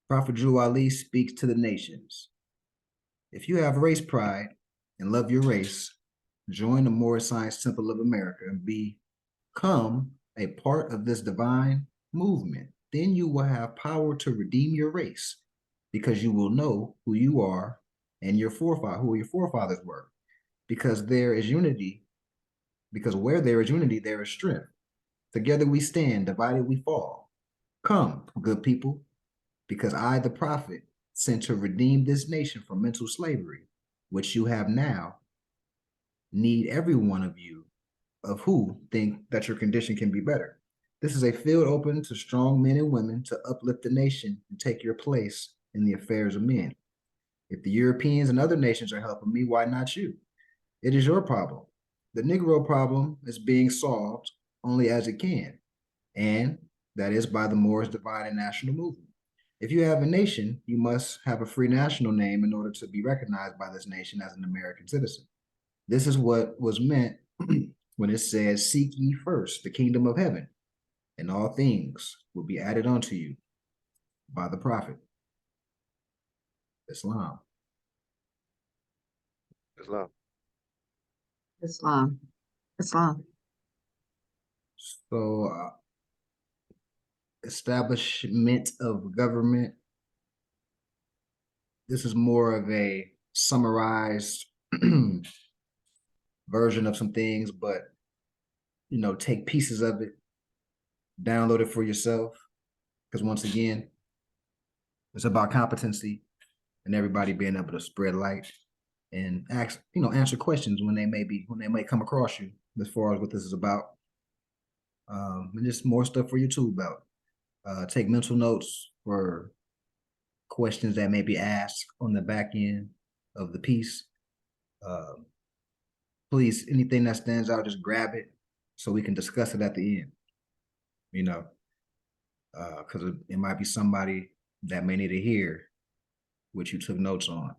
Prophet Drew Ali speaks to the nations. If you have race pride and love your race, join the Moorish Science Temple of America and become a part of this divine movement. Then you will have power to redeem your race because you will know who you are and who your forefathers were. Because there is unity, because where there is unity, there is strength. Together we stand, divided we fall. Come, good people, because I, the prophet, sent to redeem this nation from mental slavery, which you have now, need every one of you of who think that your condition can be better. This is a field open to strong men and women to uplift the nation and take your place in the affairs of men. If the Europeans and other nations are helping me, why not you? It is your problem. The Negro problem is being solved only as it can, and that is by the Moorish Divine and National Movement. If you have a nation, you must have a free national name in order to be recognized by this nation as an American citizen. This is what was meant when it says, seek ye first the kingdom of heaven, and all things will be added unto you by the prophet. Islam. Islam. Islam. Islam. So, establishment of government. This is more of a summarized version of some things, but take pieces of it, download it for yourself. Because once again, it's about competency and everybody being able to spread light and answer questions when they may come across you as far as what this is about. And just more stuff for your tool belt. Take mental notes for questions that may be asked on the back end of the piece. Please, anything that stands out, just grab it so we can discuss it at the end. Because it might be somebody that may need to hear what you took notes on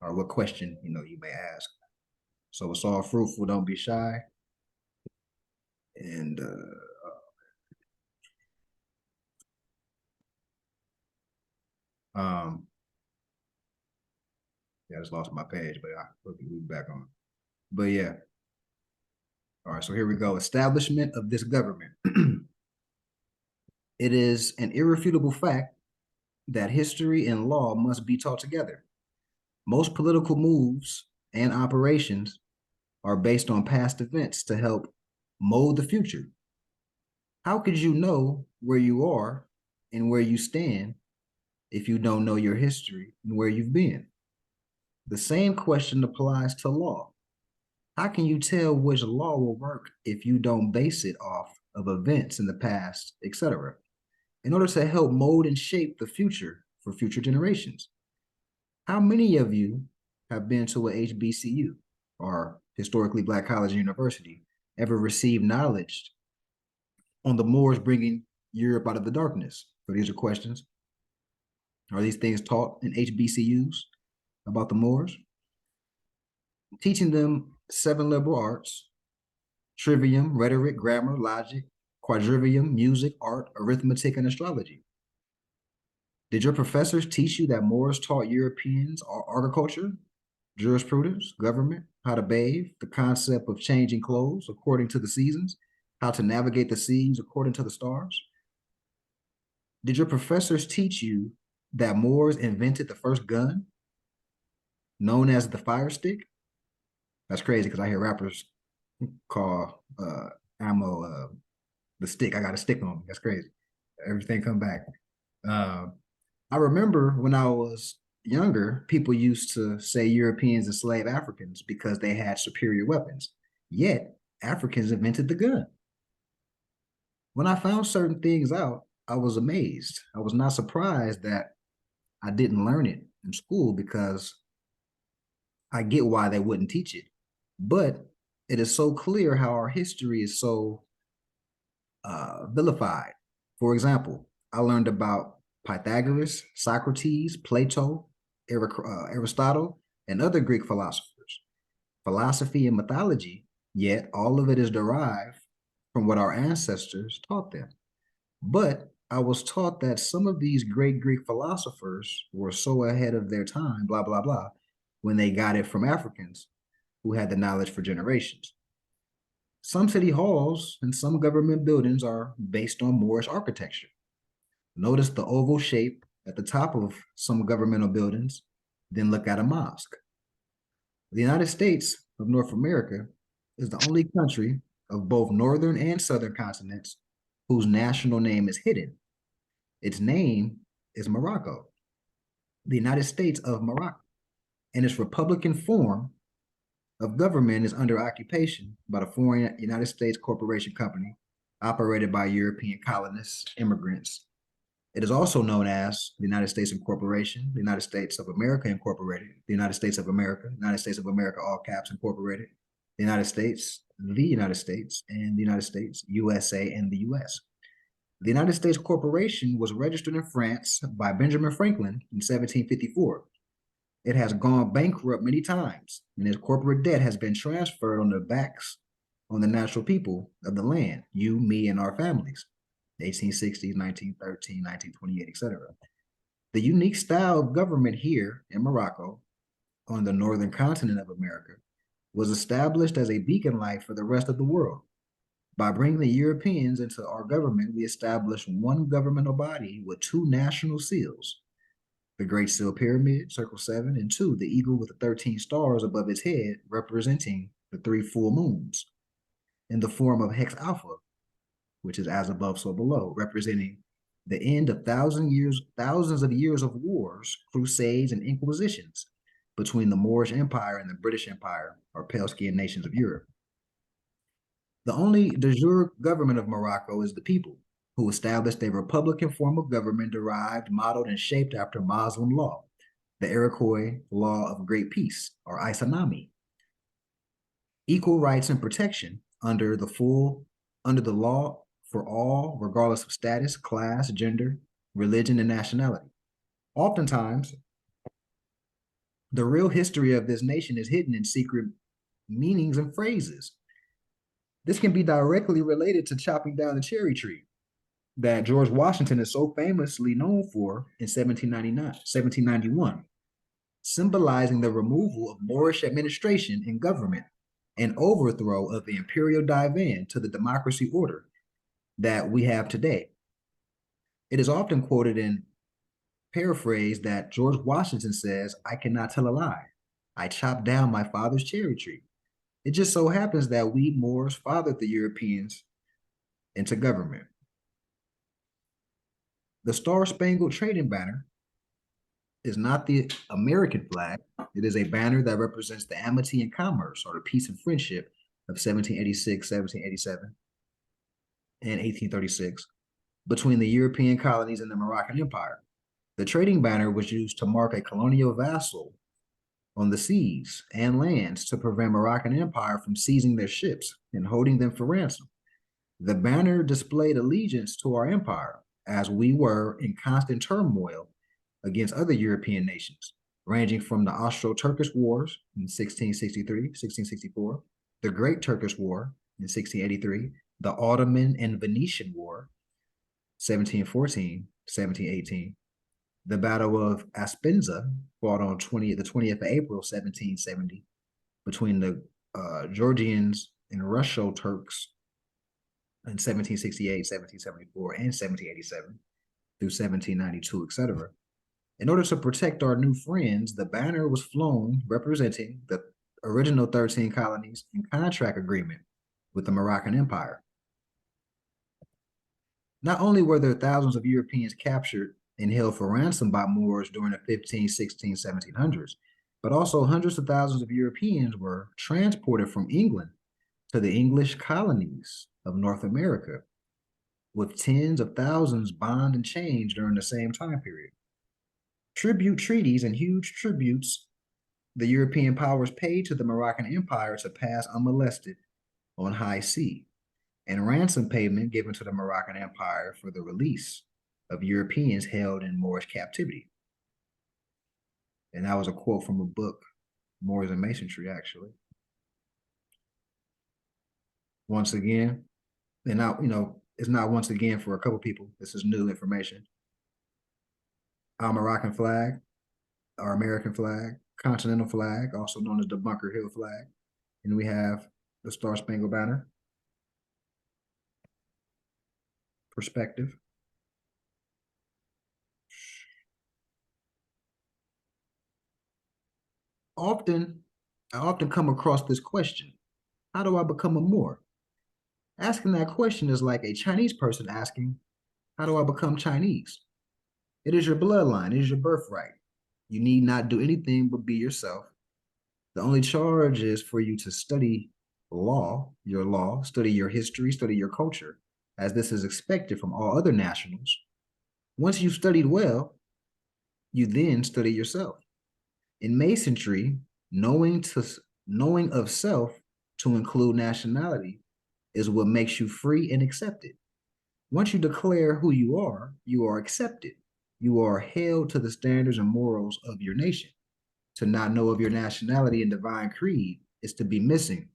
or what question you may ask. So it's all fruitful. Don't be shy. And yeah, I just lost my page, but we'll be back on. But yeah. All right, so here we go. Establishment of this government. It is an irrefutable fact that history and law must be taught together. Most political moves and operations are based on past events to help mold the future. How could you know where you are and where you stand if you don't know your history and where you've been? The same question applies to law. How can you tell which law will work if you don't base it off of events in the past, etc., in order to help mold and shape the future for future generations? How many of you have been to a HBCU or historically Black college and university, ever received knowledge on the Moors bringing Europe out of the darkness? So these are questions. Are these things taught in HBCUs about the Moors? Teaching them 7 liberal arts: trivium, rhetoric, grammar, logic, quadrivium, music, art, arithmetic, and astrology. Did your professors teach you that Moors taught Europeans agriculture, jurisprudence, government, how to bathe, the concept of changing clothes according to the seasons, how to navigate the seas according to the stars? Did your professors teach you that Moors invented the first gun, known as the fire stick? That's crazy because I hear rappers call ammo the stick. I got a stick on me. That's crazy. Everything come back. I remember when I was younger, people used to say Europeans enslaved Africans because they had superior weapons. Yet Africans invented the gun. When I found certain things out, I was amazed. I was not surprised that I didn't learn it in school because I get why they wouldn't teach it. But it is so clear how our history is so vilified. For example, I learned about Pythagoras, Socrates, Plato, Aristotle, and other Greek philosophers. Philosophy and mythology, yet all of it is derived from what our ancestors taught them. But I was taught that some of these great Greek philosophers were so ahead of their time, blah, blah, blah, when they got it from Africans who had the knowledge for generations. Some city halls and some government buildings are based on Moorish architecture. Notice the oval shape at the top of some governmental buildings, then look at a mosque. The United States of North America is the only country of both northern and southern continents whose national name is hidden. Its name is Morocco, the United States of Morocco, and its republican form of government is under occupation by the foreign United States Corporation Company operated by European colonists, immigrants. It is also known as the United States Incorporation, the United States of America Incorporated, the United States of America, United States of America, all caps Incorporated, the United States, and the United States, USA, and the US. The United States Corporation was registered in France by Benjamin Franklin in 1754. It has gone bankrupt many times, and its corporate debt has been transferred on the backs on the natural people of the land, you, me, and our families. 1860s, 1913, 1928, etc. The unique style of government here in Morocco, on the northern continent of America, was established as a beacon light for the rest of the world. By bringing the Europeans into our government, we established one governmental body with two national seals, the Great Seal Pyramid, Circle 7, and 2, the eagle with the 13 stars above its head, representing the 3 full moons, in the form of Hex Alpha, which is as above, so below, representing the end of thousands of years of wars, crusades, and inquisitions between the Moorish Empire and the British Empire, or pale-skinned nations of Europe. The only de jure government of Morocco is the people, who established a republican form of government derived, modeled, and shaped after Muslim law, the Iroquois Law of Great Peace, or Isanami. Equal rights and protection under the law for all, regardless of status, class, gender, religion, and nationality. Oftentimes, the real history of this nation is hidden in secret meanings and phrases. This can be directly related to chopping down the cherry tree that George Washington is so famously known for in 1791, symbolizing the removal of Moorish administration and government and overthrow of the imperial divan to the democracy order that we have today. It is often quoted in paraphrase that George Washington says, "I cannot tell a lie. I chopped down my father's cherry tree." It just so happens that we Moors fathered the Europeans into government. The Star-Spangled Trading Banner is not the American flag. It is a banner that represents the amity and commerce, or the peace and friendship of 1786, 1787, and 1836 between the European colonies and the Moroccan Empire. The trading banner was used to mark a colonial vassal on the seas and lands to prevent Moroccan Empire from seizing their ships and holding them for ransom. The banner displayed allegiance to our empire, as we were in constant turmoil against other European nations, ranging from the Austro-Turkish Wars in 1663, 1664, the Great Turkish War in 1683, the Ottoman and Venetian War, 1714, 1718, the Battle of Aspinza, fought on the 20th of April, 1770, between the Georgians and Russo-Turks in 1768, 1774, and 1787 through 1792, etc. In order to protect our new friends, the banner was flown representing the original 13 colonies in contract agreement with the Moroccan Empire. Not only were there thousands of Europeans captured and held for ransom by Moors during the 15, 16, 1700s, but also hundreds of thousands of Europeans were transported from England to the English colonies of North America, with tens of thousands bond and chained during the same time period. Tribute treaties and huge tributes the European powers paid to the Moroccan Empire to pass unmolested on high sea, and ransom payment given to the Moroccan Empire for the release of Europeans held in Moorish captivity. And that was a quote from a book, Moors and Masonry, actually. Once again, and now, it's not once again for a couple people. This is new information. Our Moroccan flag, our American flag, continental flag, also known as the Bunker Hill flag. And we have the Star Spangled Banner. Perspective. I often come across this question: how do I become a Moor? Asking that question is like a Chinese person asking, how do I become Chinese? It is your bloodline, it is your birthright. You need not do anything but be yourself. The only charge is for you to study your law, study your history, study your culture, as this is expected from all other nationals. Once you've studied well, you then study yourself. In Masonry, knowing of self to include nationality is what makes you free and accepted. Once you declare who you are accepted. You are held to the standards and morals of your nation. To not know of your nationality and divine creed is to be missing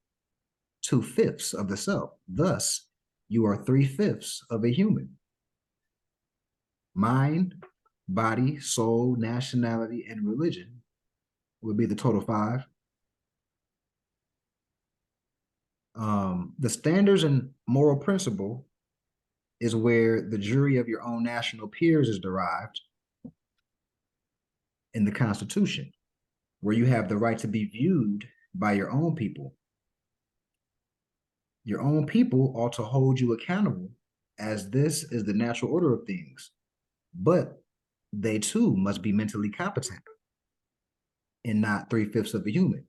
2/5 of the self. Thus, you are 3/5 of a human. Mind, body, soul, nationality, and religion would be the total 5. The standards and moral principle is where the jury of your own national peers is derived in the Constitution, where you have the right to be viewed by your own people. Your own people ought to hold you accountable, as this is the natural order of things. But they too must be mentally competent and not 3/5 of a human.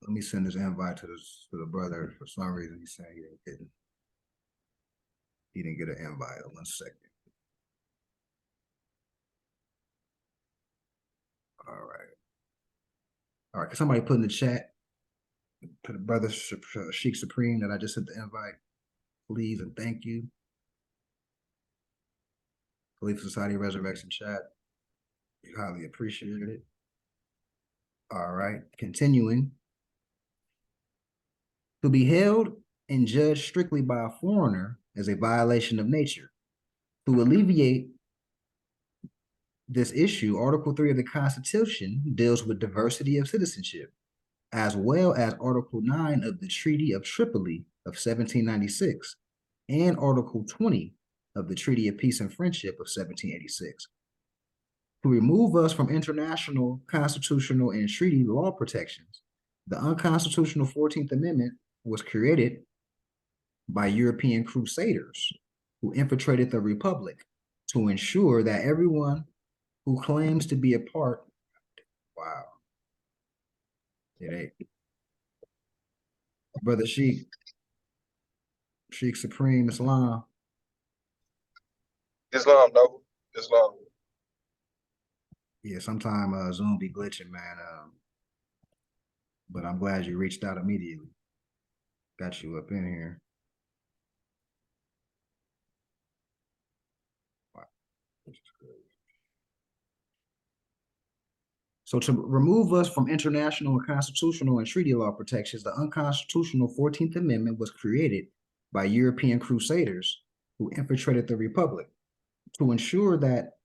Let me send this invite to the brother. For some reason, he's saying he didn't get an invite. 1 second. All right. All right. Can somebody put in the chat to the brother Sheikh Supreme that I just sent the invite, please and thank you. Khalifa Society Resurrection chat. We highly appreciate it. All right. Continuing. To be held and judged strictly by a foreigner is a violation of nature. To alleviate this issue, Article 3 of the Constitution deals with diversity of citizenship, as well as Article 9 of the Treaty of Tripoli of 1796 and Article 20 of the Treaty of Peace and Friendship of 1786. To remove us from international, constitutional, and treaty law protections, the unconstitutional 14th Amendment was created by European crusaders who infiltrated the Republic to ensure that everyone who claims to be a part, wow, it ain't. Brother Sheikh Supreme Islam. Islam, no. Islam. Yeah, sometimes Zoom be glitching, man. But I'm glad you reached out immediately. Got you up in here. Wow. So to remove us from international and constitutional and treaty law protections, the unconstitutional 14th Amendment was created by European crusaders who infiltrated the Republic to ensure that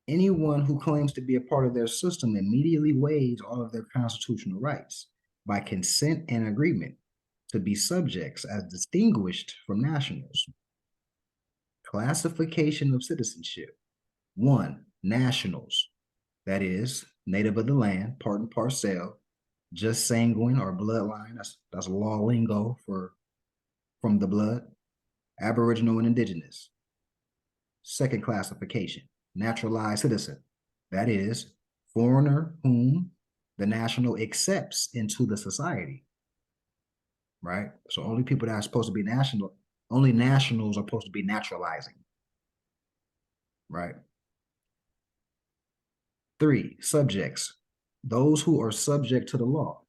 anyone who claims to be a part of their system immediately waives all of their constitutional rights by consent and agreement to be subjects as distinguished from nationals. Classification of citizenship. 1, nationals, that is, native of the land, part and parcel, just sanguine or bloodline, that's law lingo from the blood, Aboriginal and indigenous. Second classification, naturalized citizen, that is, foreigner whom the national accepts into the society, right? So only people that are supposed to be national, only nationals are supposed to be naturalizing, right? 3, subjects, those who are subject to the law.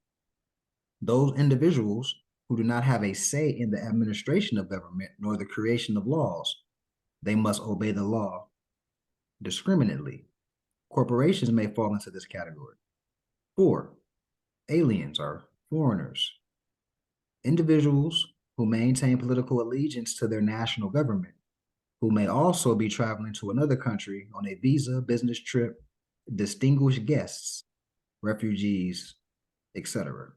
Those individuals who do not have a say in the administration of government nor the creation of laws. They must obey the law discriminately. Corporations may fall into this category. 4, aliens or foreigners, individuals who maintain political allegiance to their national government, who may also be traveling to another country on a visa, business trip, distinguished guests, refugees, etc.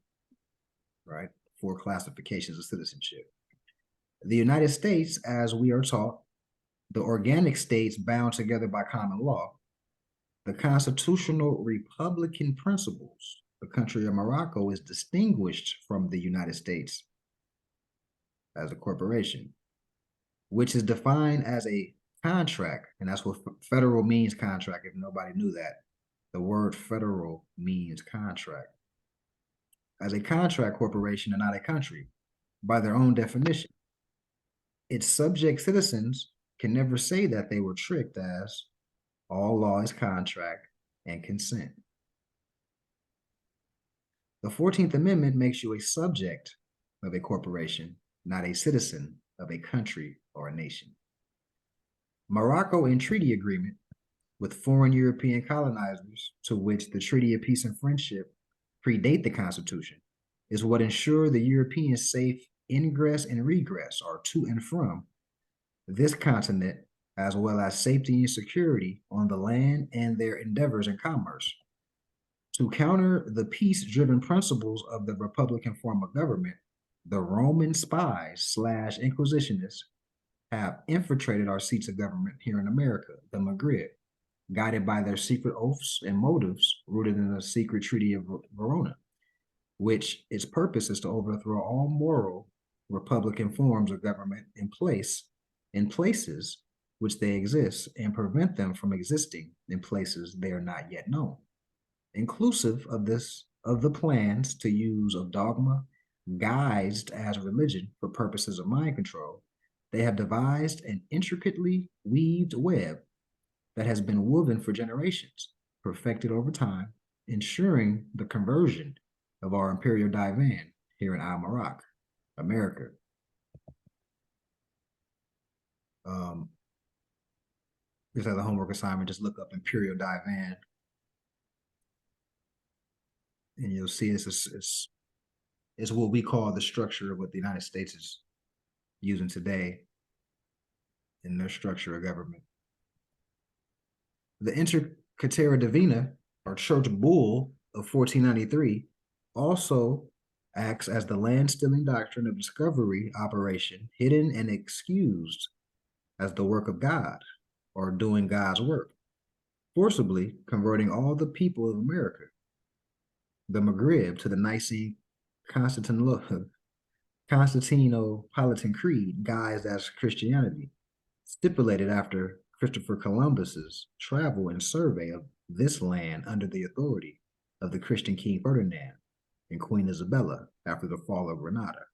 Right? Four classifications of citizenship. The United States, as we are taught, the organic states bound together by common law, the constitutional republican principles. The country of Morocco is distinguished from the United States as a corporation, which is defined as a contract, and that's what federal means, contract, if nobody knew that. The word federal means contract. As a contract corporation and not a country, by their own definition. Its subject citizens can never say that they were tricked, as all law is contract and consent. The 14th Amendment makes you a subject of a corporation, not a citizen of a country or a nation. Morocco in treaty agreement with foreign European colonizers, to which the Treaty of Peace and Friendship predate the Constitution, is what ensured the Europeans safe ingress and regress, or to and from, this continent, as well as safety and security on the land and their endeavors in commerce. To counter the peace-driven principles of the Republican form of government, the Roman spies / Inquisitionists have infiltrated our seats of government here in America, the Maghreb, guided by their secret oaths and motives rooted in the secret Treaty of Verona, which its purpose is to overthrow all moral Republican forms of government in places which they exist, and prevent them from existing in places they are not yet known. Inclusive of the plans to use of dogma guised as religion for purposes of mind control, they have devised an intricately weaved web that has been woven for generations, perfected over time, ensuring the conversion of our imperial divan here in Al-Marak, America. Just as a homework assignment, just look up imperial divan, and you'll see it's what we call the structure of what the United States is using today in their structure of government. The Inter Caetera Divina, or Church Bull of 1493, also acts as the land-stealing doctrine of discovery operation, hidden and excused as the work of God, or doing God's work, forcibly converting all the people of America, the Maghreb, to the Nicene Constantinopolitan Creed, guised as Christianity, stipulated after Christopher Columbus's travel and survey of this land under the authority of the Christian King Ferdinand and Queen Isabella after the fall of Granada.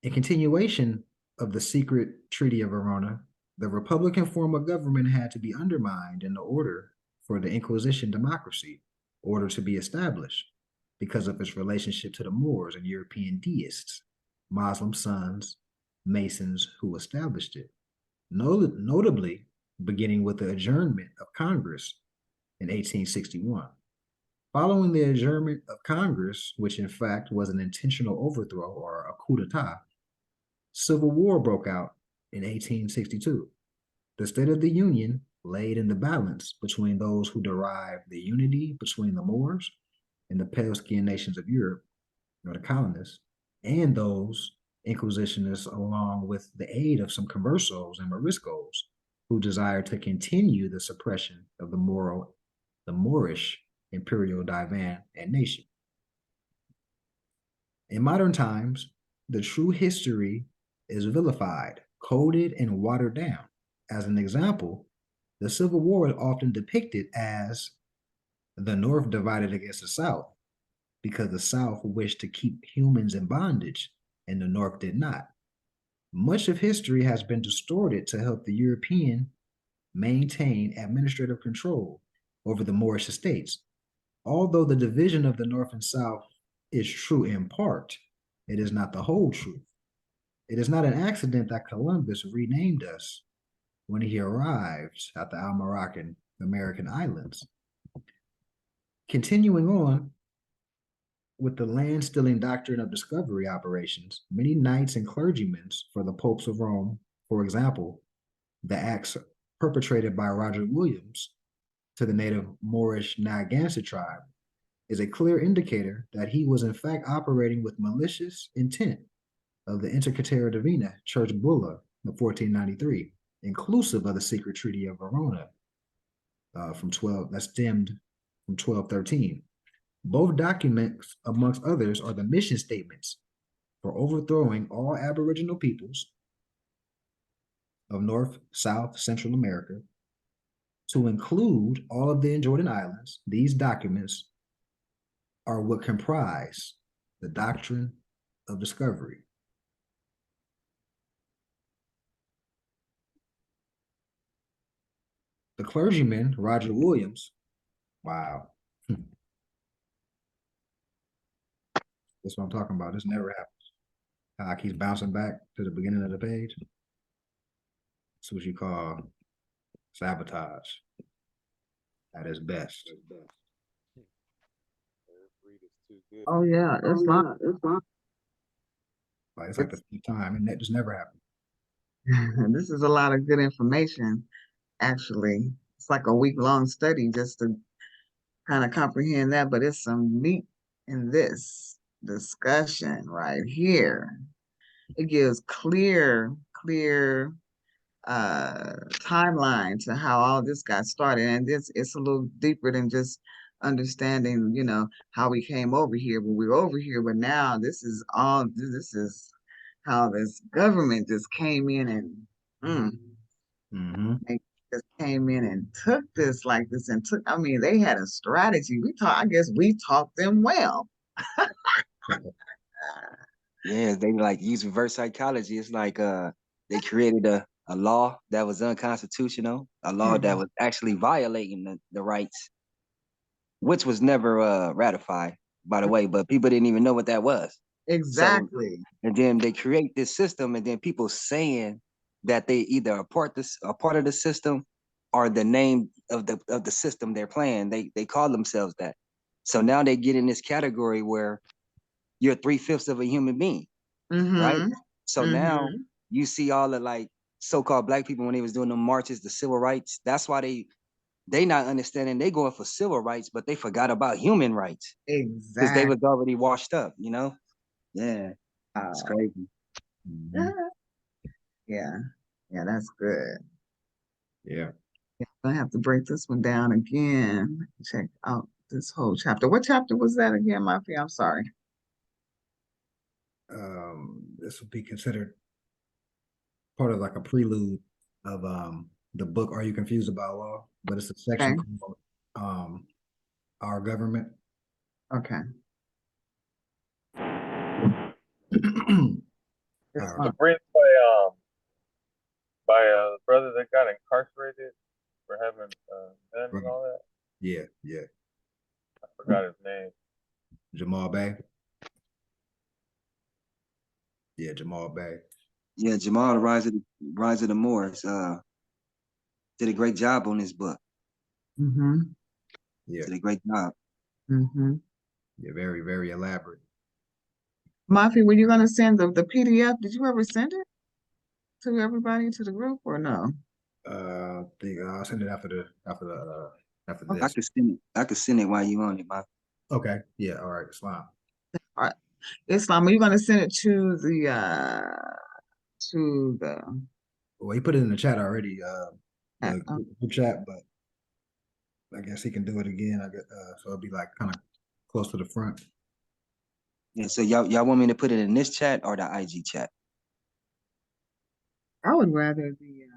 In continuation of the secret Treaty of Verona, the Republican form of government had to be undermined in order for the Inquisition democracy order to be established, because of its relationship to the Moors and European deists, Muslim sons, Masons who established it, notably beginning with the adjournment of Congress in 1861. Following the adjournment of Congress, which in fact was an intentional overthrow or a coup d'etat, civil war broke out in 1862. The State of the Union laid in the balance between those who derived the unity between the Moors and the Pale-skinned nations of Europe, or the colonists, and those Inquisitionists, along with the aid of some conversos and Moriscos, who desired to continue the suppression of the Moorish imperial divan and nation. In modern times, the true history is vilified, coded, and watered down. As an example, the Civil War is often depicted as the North divided against the South because the South wished to keep humans in bondage and the North did not. Much of history has been distorted to help the European maintain administrative control over the Moorish estates. Although the division of the North and South is true in part, it is not the whole truth. It is not an accident that Columbus renamed us when he arrived at the Almoroccan American islands. Continuing on with the land stealing doctrine of discovery operations, many knights and clergymen for the popes of Rome, for example, the acts perpetrated by Roger Williams to the native Moorish Narragansett tribe is a clear indicator that he was in fact operating with malicious intent of the Intercaetera Divina Church Bulla of 1493, inclusive of the secret Treaty of Verona from 12 that stemmed from 1213. Both documents, amongst others, are the mission statements for overthrowing all Aboriginal peoples of North, South, Central America, to include all of the Jordan Islands. These documents are what comprise the doctrine of discovery. The clergyman, Roger Williams, wow. That's what I'm talking about. This never happens. How it keeps bouncing back to the beginning of the page. That's what you call sabotage at its best. Oh yeah, it's not. Like it's like the fifth time, and that just never happened. This is a lot of good information, actually. It's like a week-long study just to kind of comprehend that, but it's some meat in this discussion right here. It gives clear timeline to how all this got started. And it's a little deeper than just understanding, how we came over here when we were over here. But now this is how this government just came in and they just came in and took this like this and took, I mean, they had a strategy. I guess we taught them well. Yeah, they like use reverse psychology. It's like they created a law that was unconstitutional, a law that was actually violating the rights, which was never ratified, by the way, but people didn't even know what that was. Exactly. So, and then they create this system, and then people saying that they either are part of the system or the name of the system they're playing. They call themselves that. So now they get in this category where you're 3/5 of a human being, right? So now you see all the like so-called Black people when they was doing the marches, the civil rights. That's why they not understanding. They going for civil rights, but they forgot about human rights. Exactly. Because they was already washed up, Yeah, it's crazy. Yeah, that's good. Yeah. I have to break this one down again. Check out this whole chapter. What chapter was that again, Mafia? I'm sorry. This would be considered part of like a prelude of the book Are You Confused About Law? But it's a section called Our Government. Okay. The Prince by a brother that got incarcerated for having guns and all that. Yeah. I forgot his name. Jamal Bey. Yeah, Jamal Bey. Yeah, Jamal, the Rise of the Moors, did a great job on this book. Yeah. Did a great job. Yeah, very, very elaborate. Mafi, were you gonna send the PDF? Did you ever send it to everybody, to the group, or no? I'll send it after this. I could send it while you on it, Mafi. Okay. Yeah. All right. Islam. All right. Islam, are you gonna send it to the Well, he put it in the chat already, the group chat, but I guess he can do it again. So it'll be like kind of close to the front. Yeah, so y'all want me to put it in this chat or the IG chat? I would rather the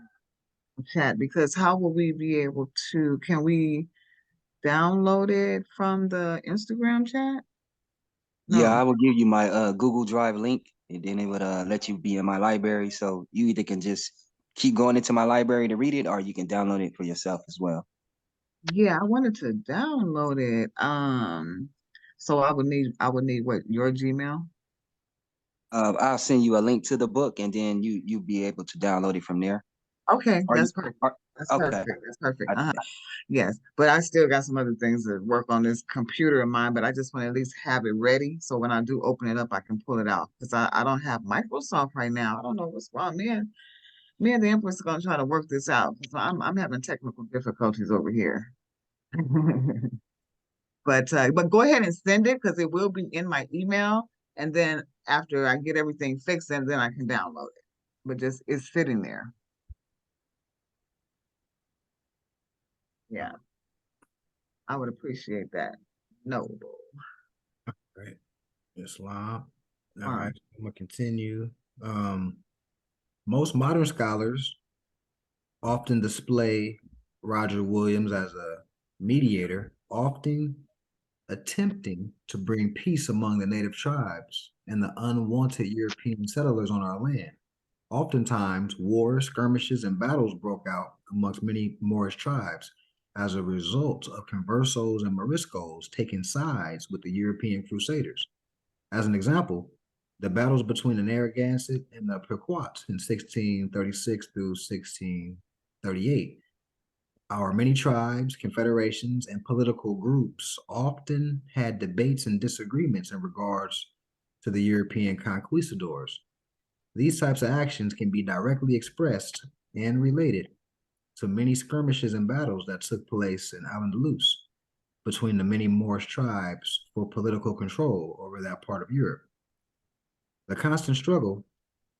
chat, because how will we be able to, can we download it from the Instagram chat? No. Yeah, I will give you my Google Drive link, and then it would let you be in my library. So you either can just keep going into my library to read it, or you can download it for yourself as well. Yeah, I wanted to download it. So I would need what, your Gmail? I'll send you a link to the book, and then you be able to download it from there. Okay, that's perfect. That's Okay. perfect. That's perfect. I- Yes, but I still got some other things to work on this computer of mine, but I just want to at least have it ready. So when I do open it up, I can pull it out. Because I don't have Microsoft right now. I don't know what's wrong. Me and the Empress are gonna try to work this out. 'Cause I'm having technical difficulties over here. But go ahead and send it because it will be in my email. And then after I get everything fixed, then I can download it. But just it's sitting there. Yeah, I would appreciate that. Noble. Right. Islam. All Fine. right, I'm gonna continue. Um, most modern scholars often display Roger Williams as a mediator, often attempting to bring peace among the native tribes and the unwanted European settlers on our land. Oftentimes, wars, skirmishes, and battles broke out amongst many Moorish tribes as a result of conversos and Moriscos taking sides with the European crusaders. As an example, the battles between the Narragansett and the Pequot in 1636 through 1638. Our many tribes, confederations, and political groups often had debates and disagreements in regards to the European conquistadors. These types of actions can be directly expressed and related to many skirmishes and battles that took place in Al-Andalus between the many Moorish tribes for political control over that part of Europe. The constant struggle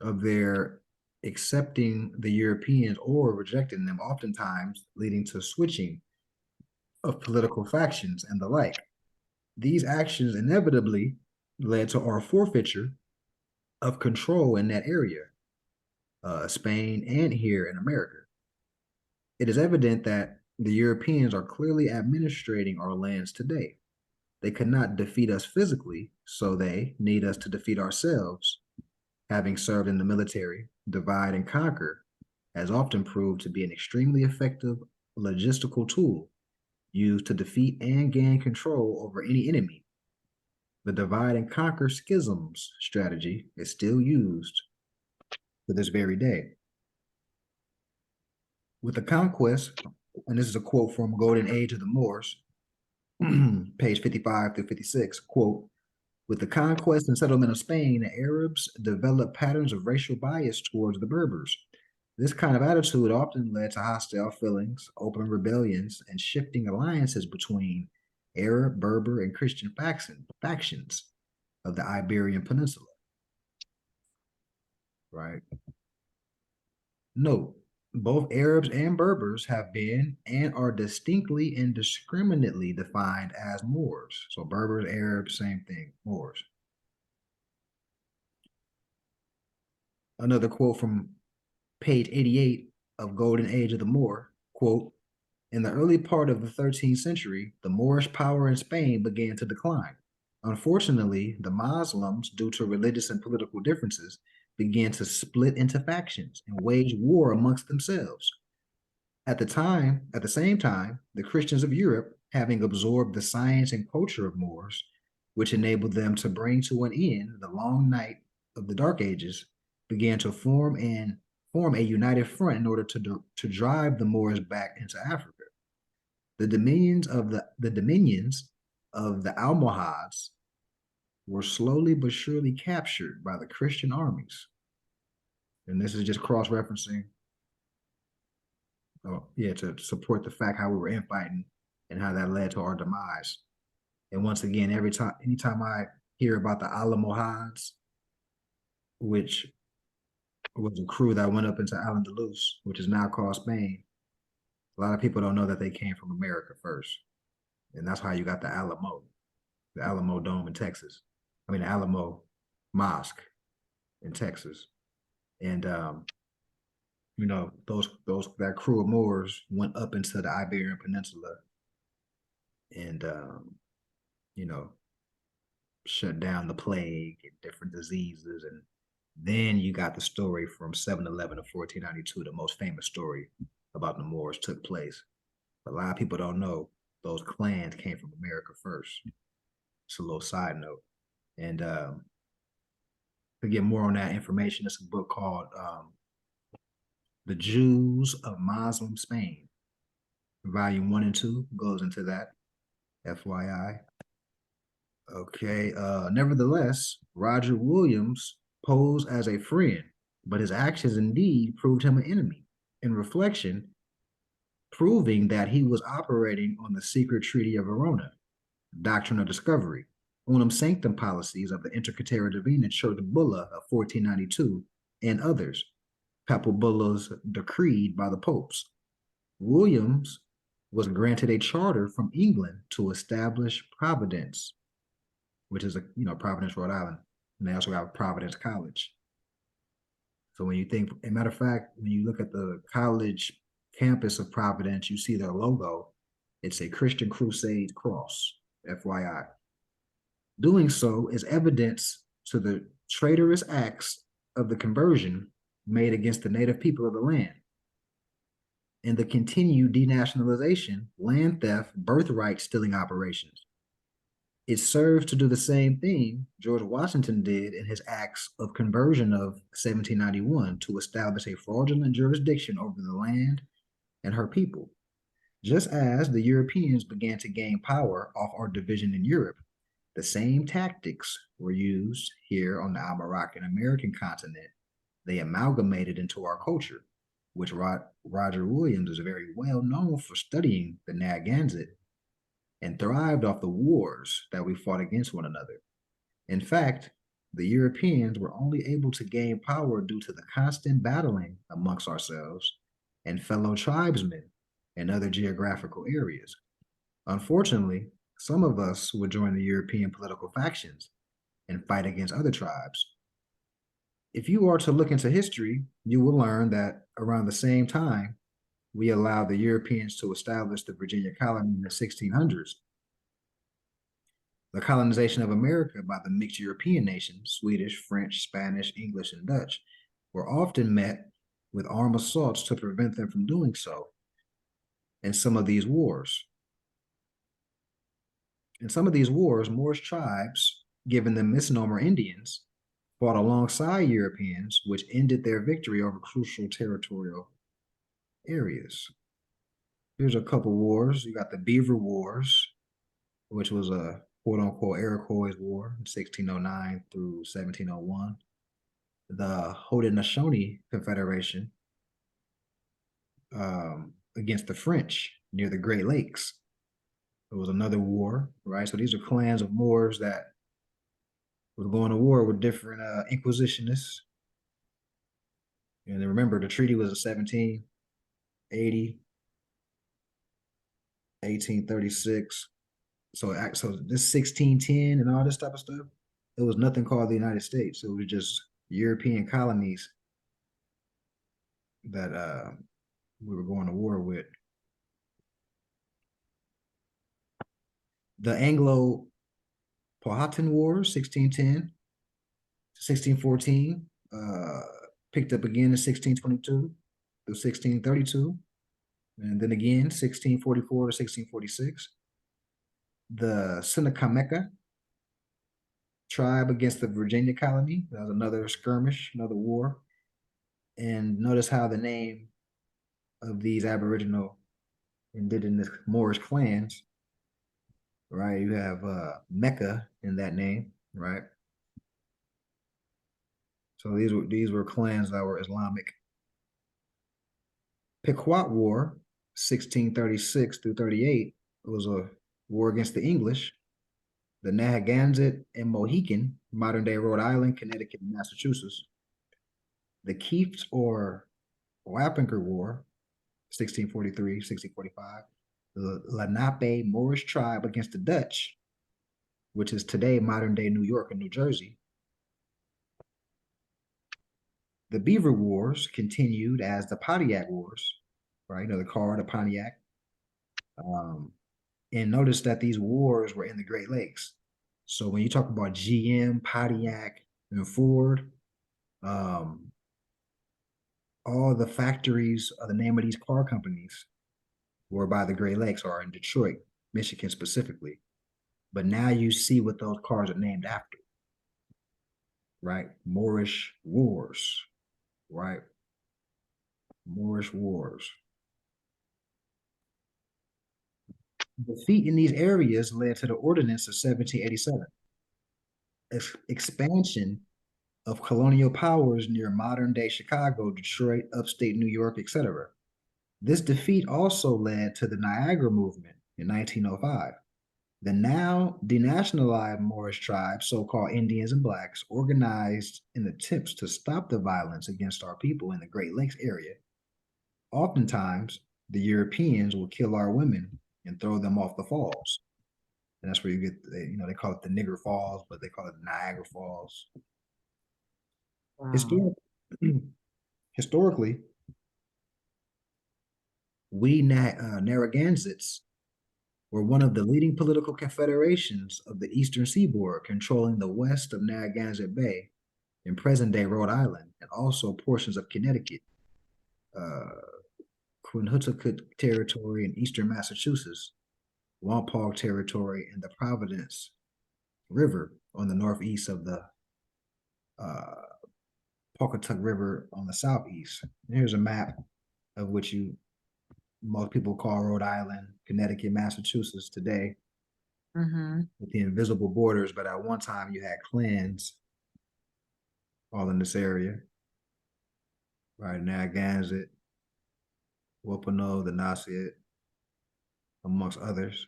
of their accepting the Europeans or rejecting them, oftentimes leading to switching of political factions and the like. These actions inevitably led to our forfeiture of control in that area, Spain and here in America. It is evident that the Europeans are clearly administrating our lands today. They could not defeat us physically, so they need us to defeat ourselves. Having served in the military, divide and conquer has often proved to be an extremely effective logistical tool used to defeat and gain control over any enemy. The divide and conquer schisms strategy is still used to this very day. With the conquest, and this is a quote from Golden Age of the Moors, page 55 through 56, quote, with the conquest and settlement of Spain, the Arabs developed patterns of racial bias towards the Berbers. This kind of attitude often led to hostile feelings, open rebellions, and shifting alliances between Arab, Berber, and Christian factions of the Iberian Peninsula. Right? Note, both Arabs and Berbers have been and are distinctly and discriminately defined as Moors. So Berbers, Arabs, same thing, Moors. Another quote from page 88 of Golden Age of the Moor, quote, in the early part of the 13th century, the Moorish power in Spain began to decline. Unfortunately, the Muslims, due to religious and political differences, began to split into factions and wage war amongst themselves. At the same time, the Christians of Europe, having absorbed the science and culture of Moors, which enabled them to bring to an end the long night of the Dark Ages, began to form a united front in order to drive the Moors back into Africa. The dominions of the Almohads were slowly but surely captured by the Christian armies. And this is just cross-referencing, to support the fact how we were infighting and how that led to our demise. And once again, anytime I hear about the Almohads, which was a crew that went up into Al-Andalus, which is now called Spain, a lot of people don't know that they came from America first. And that's how you got the Alamo Dome in Texas. I mean, the Alamo Mosque in Texas. And, that crew of Moors went up into the Iberian Peninsula and, shut down the plague and different diseases. And then you got the story from 711 to 1492, the most famous story about the Moors took place. A lot of people don't know those clans came from America first. It's a little side note. And to get more on that information, it's a book called The Jews of Muslim Spain. Volume 1 and 2 goes into that, FYI. Okay, nevertheless, Roger Williams posed as a friend, but his actions indeed proved him an enemy. In reflection, proving that he was operating on the secret Treaty of Verona, doctrine of discovery, unum sanctum policies of the Intercatera Divina Church Bulla of 1492, and others, papal bullas decreed by the popes. Williams was granted a charter from England to establish Providence, which is Providence, Rhode Island, and they also have Providence College. So when you think, a matter of fact, when you look at the college campus of Providence, you see their logo. It's a Christian Crusade cross, FYI. Doing so is evidence to the traitorous acts of the conversion made against the native people of the land, and the continued denationalization, land theft, birthright stealing operations. It serves to do the same thing George Washington did in his acts of conversion of 1791 to establish a fraudulent jurisdiction over the land and her people. Just as the Europeans began to gain power off our division in Europe, the same tactics were used here on the Almoroccan American continent. They amalgamated into our culture, which Roger Williams is very well known for studying the Narragansett and thrived off the wars that we fought against one another. In fact, the Europeans were only able to gain power due to the constant battling amongst ourselves and fellow tribesmen in other geographical areas. Unfortunately, some of us would join the European political factions and fight against other tribes. If you are to look into history, you will learn that around the same time, we allowed the Europeans to establish the Virginia colony in the 1600s. The colonization of America by the mixed European nations, Swedish, French, Spanish, English, and Dutch, were often met with armed assaults to prevent them from doing so in some of these wars. In some of these wars, Moorish tribes, given the misnomer Indians, fought alongside Europeans, which ended their victory over crucial territorial areas. Here's a couple wars. You got the Beaver Wars, which was a quote-unquote Iroquois War in 1609 through 1701. The Haudenosaunee Confederation against the French near the Great Lakes. It was another war, right? So these are clans of Moors that was going to war with different inquisitionists. And then remember, the treaty was in 1780, 1836. So this 1610 and all this type of stuff, it was nothing called the United States. It was just European colonies that we were going to war with. The Anglo-Powhatan Wars, 1610 to 1614, picked up again in 1622 through 1632, and then again 1644 to 1646. The Sinakameka tribe against the Virginia colony, that was another skirmish, another war. And notice how the name of these Aboriginal indigenous Moorish clans, right? You have Mecca in that name, right? So these were clans that were Islamic. Pequot War, 1636 through 38, was a war against the English. The Narragansett and Mohican, modern-day Rhode Island, Connecticut, and Massachusetts. The Kiefs or Wappinger War, 1643, 1645. The Lenape Moorish tribe against the Dutch, which is today modern-day New York and New Jersey. The Beaver Wars continued as the Pontiac Wars, right? The car, the Pontiac. And notice that these wars were in the Great Lakes. So when you talk about GM, Pontiac, and Ford, all the factories of the name of these car companies were by the Great Lakes or in Detroit, Michigan specifically. But now you see what those cars are named after, right? Moorish Wars, right? Moorish Wars. Defeat in these areas led to the Ordinance of 1787. Expansion of colonial powers near modern-day Chicago, Detroit, upstate New York, etc. This defeat also led to the Niagara Movement in 1905. The now denationalized Moorish tribes, so-called Indians and Blacks, organized in attempts to stop the violence against our people in the Great Lakes area. Oftentimes, the Europeans will kill our women and throw them off the falls. And that's where you get, they call it the Nigger Falls, but they call it Niagara Falls. Wow. Historically, we Narragansetts were one of the leading political confederations of the eastern seaboard, controlling the west of Narragansett Bay in present-day Rhode Island, and also portions of Connecticut, Quinhuticut Territory in eastern Massachusetts, Wampaugue Territory, and the Providence River on the northeast of the Pawcatuck River on the southeast. And here's a map of which most people call Rhode Island, Connecticut, Massachusetts today, with the invisible borders, but at one time you had clans all in this area. Right, Narragansett, Wampanoag, the Nauset, amongst others.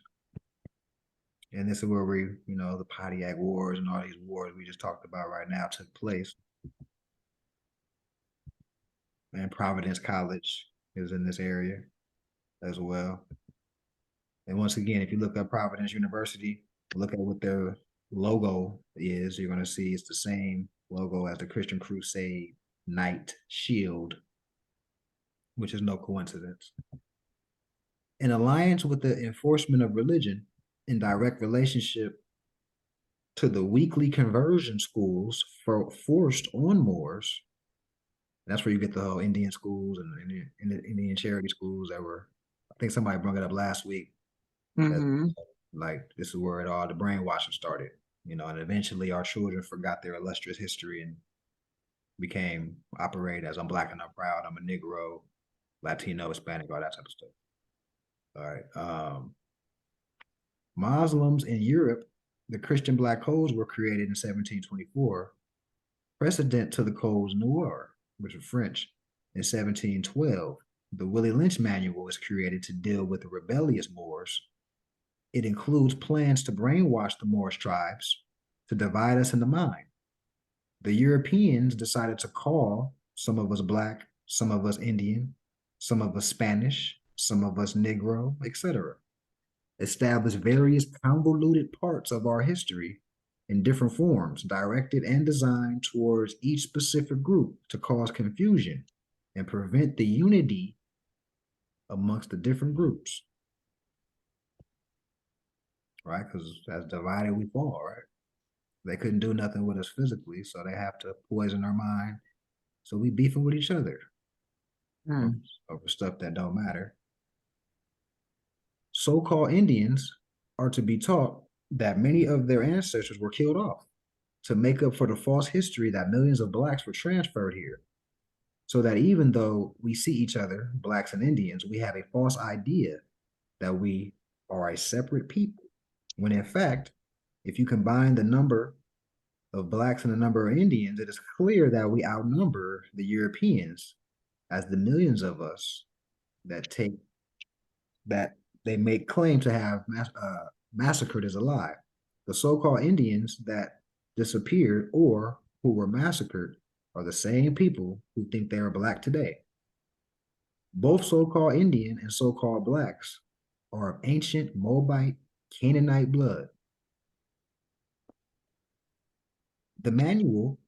And this is where the Pontiac Wars and all these wars we just talked about right now took place. And Providence College is in this area as well. And once again, if you look up Providence University, look at what their logo is, you're going to see it's the same logo as the Christian Crusade Knight Shield, which is no coincidence. In alliance with the enforcement of religion in direct relationship to the weekly conversion schools forced on Moors, that's where you get the whole Indian schools and Indian charity schools that were, I think somebody brought it up last week. Like, this is where the brainwashing started, and eventually our children forgot their illustrious history and became operated as I'm Black and I'm proud, I'm a Negro, Latino, Hispanic, all that type of stuff. All right. Muslims in Europe, the Christian Black codes were created in 1724, precedent to the codes Noir, which are French, in 1712. The Willie Lynch Manual is created to deal with the rebellious Moors. It includes plans to brainwash the Moorish tribes, to divide us in the mind. The Europeans decided to call some of us Black, some of us Indian, some of us Spanish, some of us Negro, etc. Established various convoluted parts of our history in different forms, directed and designed towards each specific group to cause confusion and prevent the unity amongst the different groups. Right? Because as divided we fall, right? They couldn't do nothing with us physically, so they have to poison our mind. So we beefing with each other over stuff that don't matter. So-called Indians are to be taught that many of their ancestors were killed off to make up for the false history that millions of Blacks were transferred here. So that even though we see each other, Blacks and Indians, we have a false idea that we are a separate people. When in fact, if you combine the number of Blacks and the number of Indians, it is clear that we outnumber the Europeans, as the millions of us that they make claim to have massacred is alive. The so-called Indians that disappeared or who were massacred are the same people who think they are Black today. Both so-called Indian and so-called Blacks are of ancient Moabite, Canaanite blood. The manual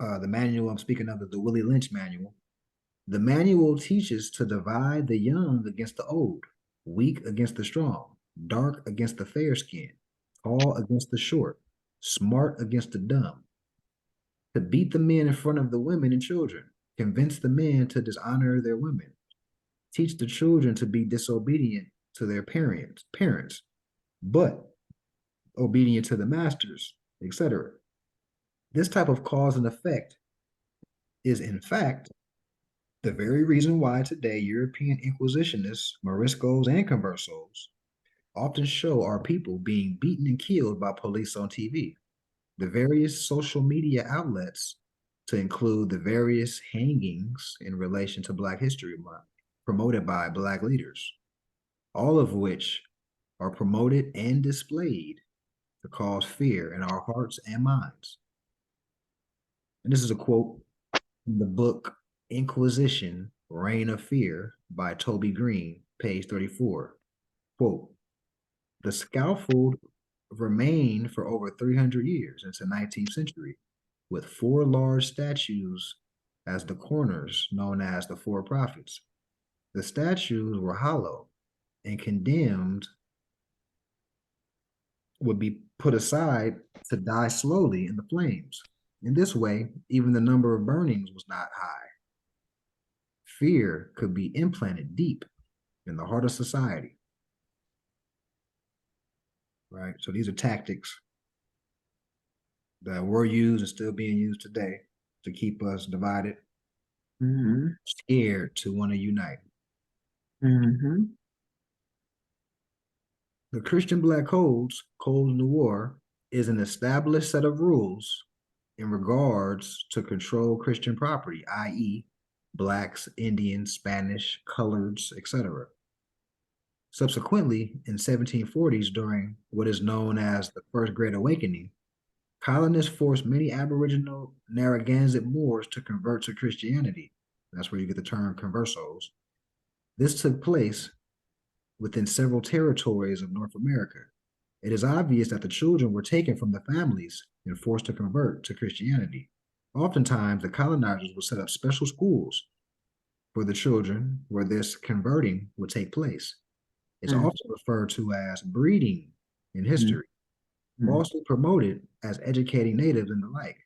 I'm speaking of is the Willie Lynch Manual. The manual teaches to divide the young against the old, weak against the strong, dark against the fair skin, tall against the short, smart against the dumb, to beat the men in front of the women and children, convince the men to dishonor their women, teach the children to be disobedient to their parents, but obedient to the masters, etc. This type of cause and effect is in fact the very reason why today European Inquisitionists, Moriscos, and Conversos often show our people being beaten and killed by police on TV. The various social media outlets, to include the various hangings in relation to Black History Month, promoted by Black leaders, all of which are promoted and displayed to cause fear in our hearts and minds. And this is a quote from the book Inquisition, Reign of Fear by Toby Green, page 34. Quote, the scaffold remained for over 300 years into the 19th century, with 4 large statues as the corners, known as the 4 prophets. The statues were hollow and condemned would be put aside to die slowly in the flames. In this way, even the number of burnings was not high. Fear could be implanted deep in the heart of society. Right? So these are tactics that were used and still being used today to keep us divided, scared to want to unite. The Christian Black Codes, Codes Noir, is an established set of rules in regards to control Christian property, i.e., Blacks, Indians, Spanish, coloreds, etc. Subsequently, in 1740s, during what is known as the First Great Awakening, colonists forced many Aboriginal Narragansett Moors to convert to Christianity. That's where you get the term conversos. This took place within several territories of North America. It is obvious that the children were taken from the families and forced to convert to Christianity. Oftentimes, the colonizers would set up special schools for the children where this converting would take place. It's often referred to as breeding in history, falsely promoted as educating natives and the like.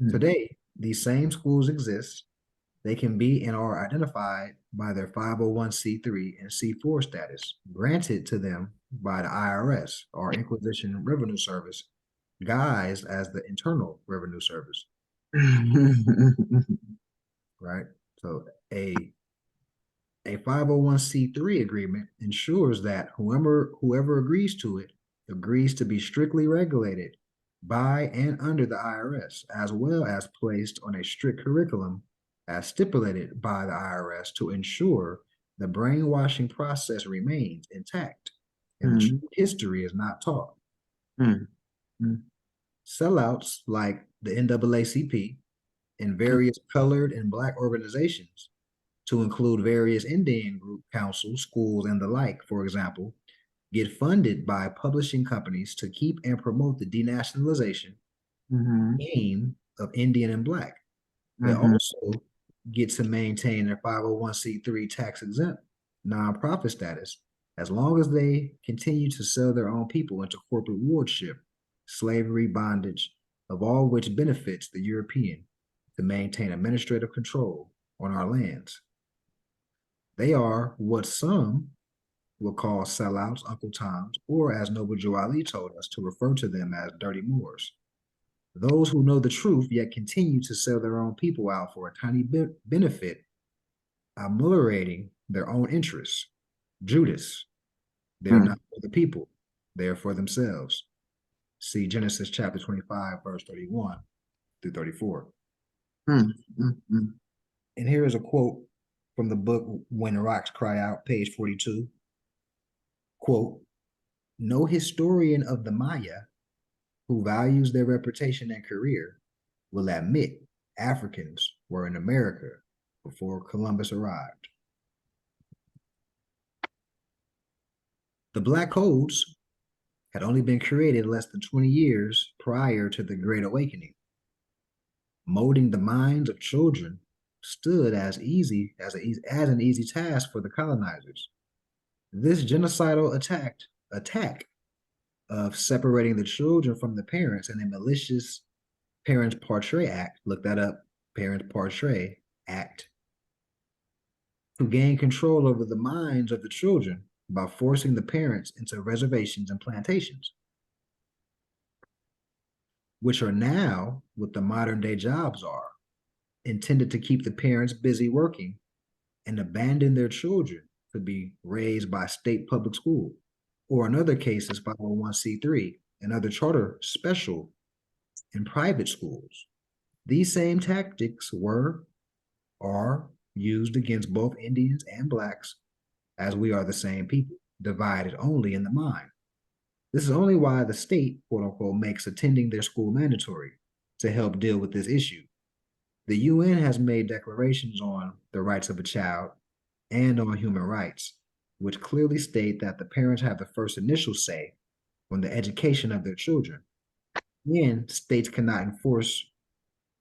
Today, these same schools exist. They can be and are identified by their 501c3 and C4 status, granted to them by the IRS, or Inquisition Revenue Service, guised as the Internal Revenue Service. Right? So a 501c3 agreement ensures that whoever agrees to it agrees to be strictly regulated by and under the IRS, as well as placed on a strict curriculum as stipulated by the IRS to ensure the brainwashing process remains intact and the true history is not taught. Sellouts like the NAACP and various colored and Black organizations, to include various Indian group councils, schools, and the like, for example, get funded by publishing companies to keep and promote the denationalization aim of Indian and Black. They also get to maintain their 501c3 tax-exempt nonprofit status as long as they continue to sell their own people into corporate wardship, slavery, bondage, of all which benefits the European to maintain administrative control on our lands. They are what some will call sellouts, Uncle Toms, or as Noble Joe Ali told us to refer to them as dirty Moors. Those who know the truth yet continue to sell their own people out for a tiny benefit, ameliorating their own interests. Judas, they're not for the people, they're for themselves. See Genesis chapter 25, verse 31 through 34. And here is a quote from the book When Rocks Cry Out, page 42. Quote, no historian of the Maya who values their reputation and career will admit Africans were in America before Columbus arrived. The Black Codes had only been created less than 20 years prior to the Great Awakening. Molding the minds of children stood as an easy task for the colonizers. This genocidal attack of separating the children from the parents and a malicious Parents Portrait Act, look that up, Parents Portrait Act, to gain control over the minds of the children by forcing the parents into reservations and plantations, which are now what the modern day jobs are. intended to keep the parents busy working and abandon their children to be raised by state public school, or in other cases, 501c3 and other charter, special, and private schools. These same tactics are used against both Indians and Blacks, as we are the same people, divided only in the mind. This is only why the state, quote unquote, makes attending their school mandatory to help deal with this issue. The UN has made declarations on the rights of a child and on human rights, which clearly state that the parents have the first initial say on the education of their children. And states cannot enforce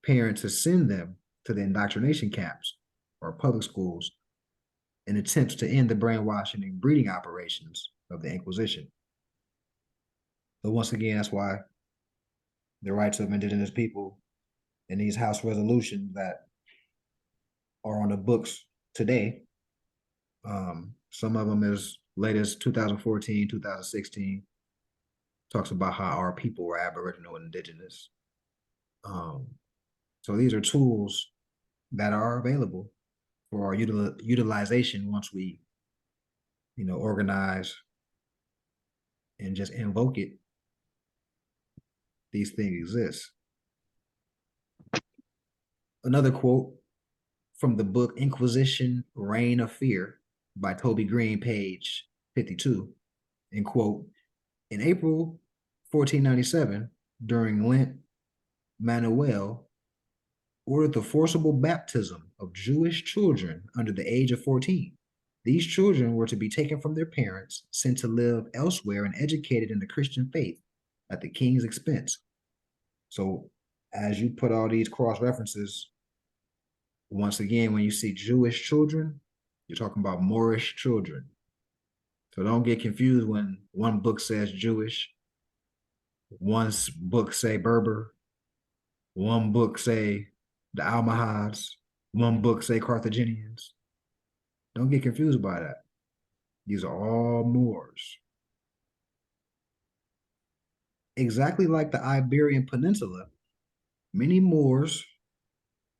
parents to send them to the indoctrination camps or public schools in attempts to end the brainwashing and breeding operations of the Inquisition. So once again, that's why the rights of indigenous people and these House resolutions that are on the books today, some of them as late as 2014, 2016, talks about how our people were Aboriginal and indigenous. So these are tools that are available for our utilization once we, organize and just invoke it. These things exist. Another quote from the book Inquisition, Reign of Fear by Toby Green, page 52, and quote, in April 1497, during Lent, Manuel ordered the forcible baptism of Jewish children under the age of 14. These children were to be taken from their parents, sent to live elsewhere, and educated in the Christian faith at the king's expense. So as you put all these cross references, once again, when you see Jewish children, you're talking about Moorish children. So don't get confused when one book says Jewish, one book say Berber, one book say the Almohads, one book say Carthaginians. Don't get confused by that. These are all Moors. Exactly like the Iberian Peninsula, many Moors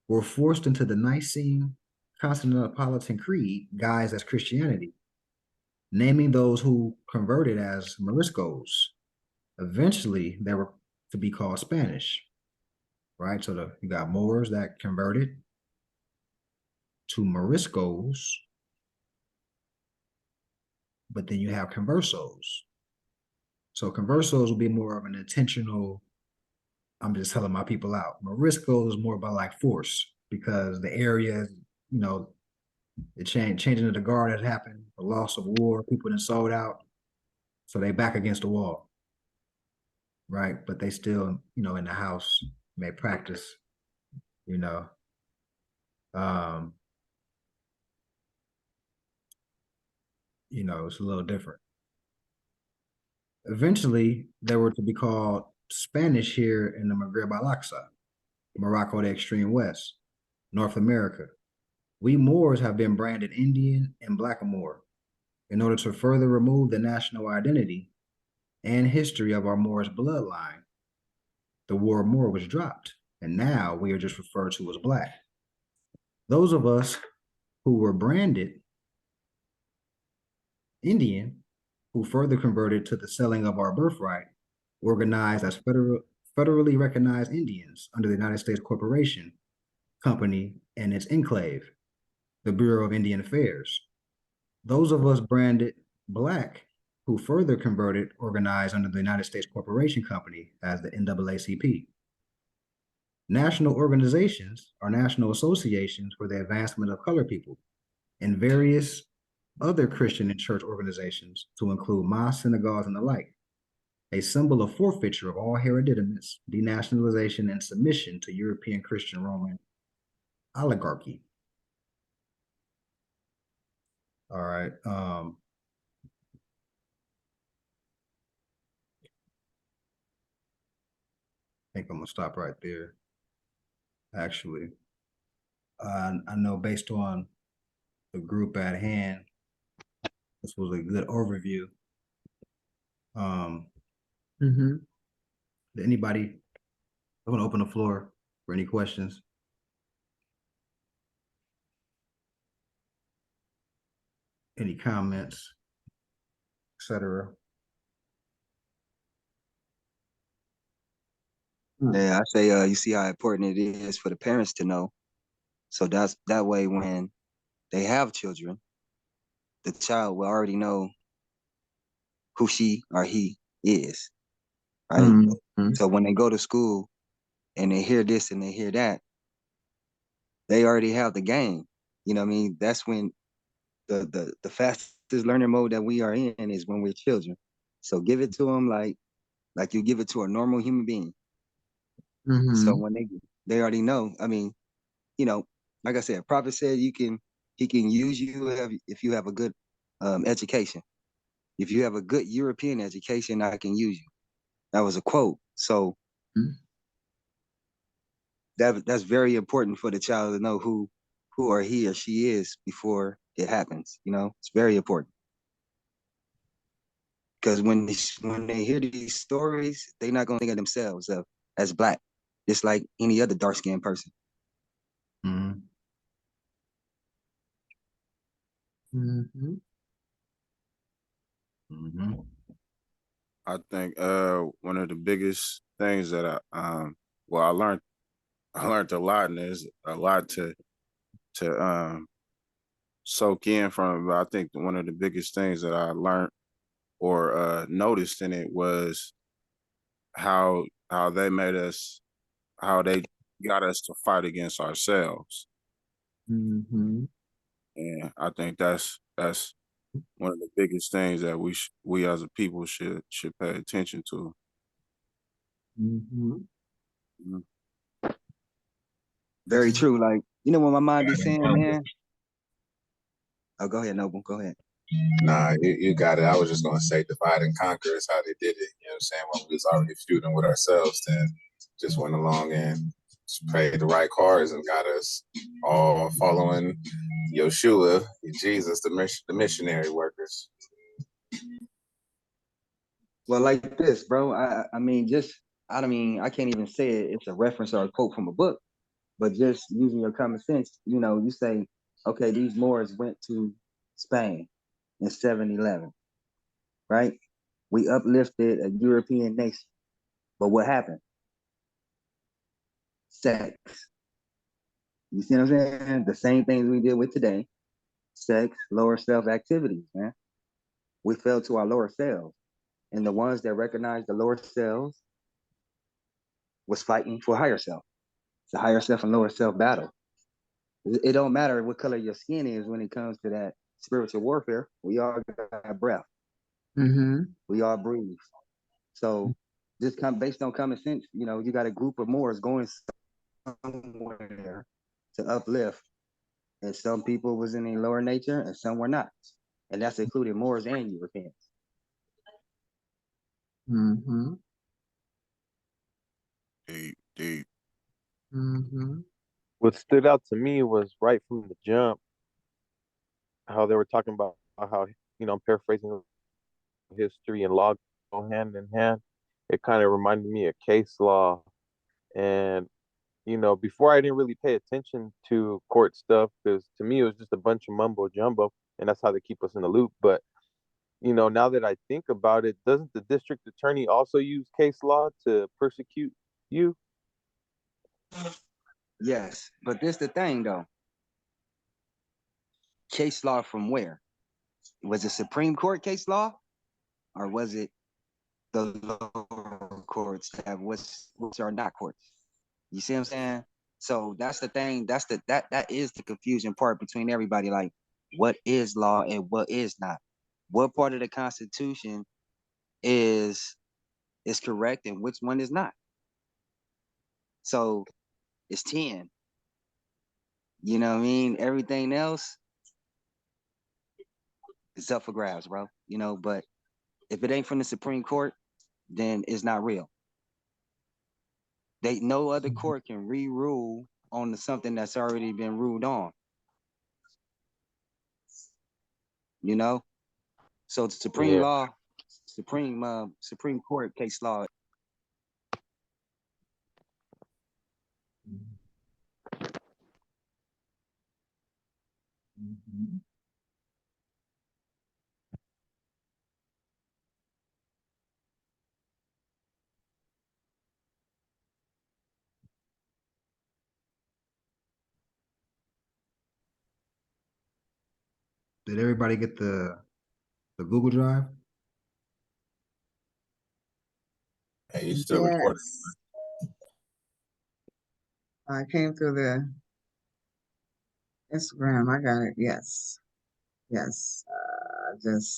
were forced into the Nicene Constantinopolitan Creed guised as Christianity, naming those who converted as Moriscos. Eventually, they were to be called Spanish, right? So you got Moors that converted to Moriscos, but then you have conversos. So conversos will be more of an intentional, I'm just telling my people out. Moriscos is more about like force because the area, the changing of the guard has happened, the loss of war, people then sold out. So they back against the wall, right? But they still, in the house may practice, it's a little different. Eventually, they were to be called Spanish here in the Maghreb al-Aqsa, Morocco, the extreme west, North America. We Moors have been branded Indian and Blackamoor in order to further remove the national identity and history of our Moorish bloodline. The word Moor was dropped, and now we are just referred to as Black. Those of us who were branded Indian, who further converted to the selling of our birthright, organized as federally recognized Indians under the United States Corporation Company and its enclave, the Bureau of Indian Affairs. Those of us branded Black, who further converted, organized under the United States Corporation Company as the NAACP. National organizations are national associations for the advancement of colored people, and various other Christian and church organizations to include mosques, synagogues, and the like, a symbol of forfeiture of all hereditaments, denationalization, and submission to European Christian Roman oligarchy. All right. I think I'm gonna stop right there. Actually, I know based on the group at hand, this was a good overview. Anybody, I'm gonna open the floor for any questions. Any comments, etc.? Yeah, I say, you see how important it is for the parents to know. So that way when they have children, the child will already know who she or he is, right? Mhm. So when they go to school and they hear this and they hear that, they already have the game. You know what I mean? That's when the fastest learning mode that we are in is when we're children. So give it to them like you give it to a normal human being. So Mhm. when they already know. I mean, you know, like I said, prophet said he can use you if you have a good education. If you have a good European education, I can use you. That was a quote. So that's very important for the child to know who or he or she is before it happens. You know, it's very important because when they hear these stories, they're not gonna think of themselves as black, just like any other dark skinned person. Mhm. Mhm. Mhm. I think one of the biggest things that well I learned a lot, and there's a lot to soak in from it. But I think one of the biggest things that I learned or noticed in it was how they made us, how they got us to fight against ourselves. Mhm. And I think that's one of the biggest things that we as a people should pay attention to. Mhm. Mhm. Very true. Like, you know what my mind be saying, man? Oh, go ahead, Noble. Go ahead. Nah, you got it. I was just gonna say divide and conquer is how they did it. You know what I'm saying? When we was already feuding with ourselves, then just went along and played the right cards and got us all following Yeshua, Jesus, the missionary workers. Well, like this, bro. I mean, I can't even say it. It's a reference or a quote from a book, but just using your common sense, you know, you say, okay, these Moors went to Spain in 711, right? We uplifted a European nation. But what happened? Sex. You see what I'm saying? The same things we did with today. Sex, lower self activities, man. We fell to our lower selves. And the ones that recognized the lower selves was fighting for higher self. It's a higher self and lower self battle. It don't matter what color your skin is when it comes to that spiritual warfare. We all got breath. Mhm. We all breathe. So just based on common sense, you know, you got a group of Moors going somewhere to uplift. And some people was in a lower nature and some were not. And that's including Moors and Europeans. Mhm. They Mhm. What stood out to me was right from the jump how they were talking about how, I'm paraphrasing, history and law go hand in hand. It kind of reminded me of case law. And, before I didn't really pay attention to court stuff because to me it was just a bunch of mumbo jumbo, and that's how they keep us in the loop. But, now that I think about it, doesn't the district attorney also use case law to persecute you? Yes. But this the thing though. Case law from where? Was it Supreme Court case law? Or was it the lower courts that which are not courts? You see what I'm saying? So that's the thing. That is the confusion part between everybody. Like, what is law and what is not? What part of the Constitution is correct and which one is not? So it's 10. You know what I mean? Everything else is up for grabs, bro. But if it ain't from the Supreme Court, then it's not real. No other court can re-rule on something that's already been ruled on. You know? So the Yeah. Supreme Court case law. Mhm. Did everybody get the Google Drive? Hey, you still recording? Yes. I came through the Instagram. I got it. Yes. Yes. Just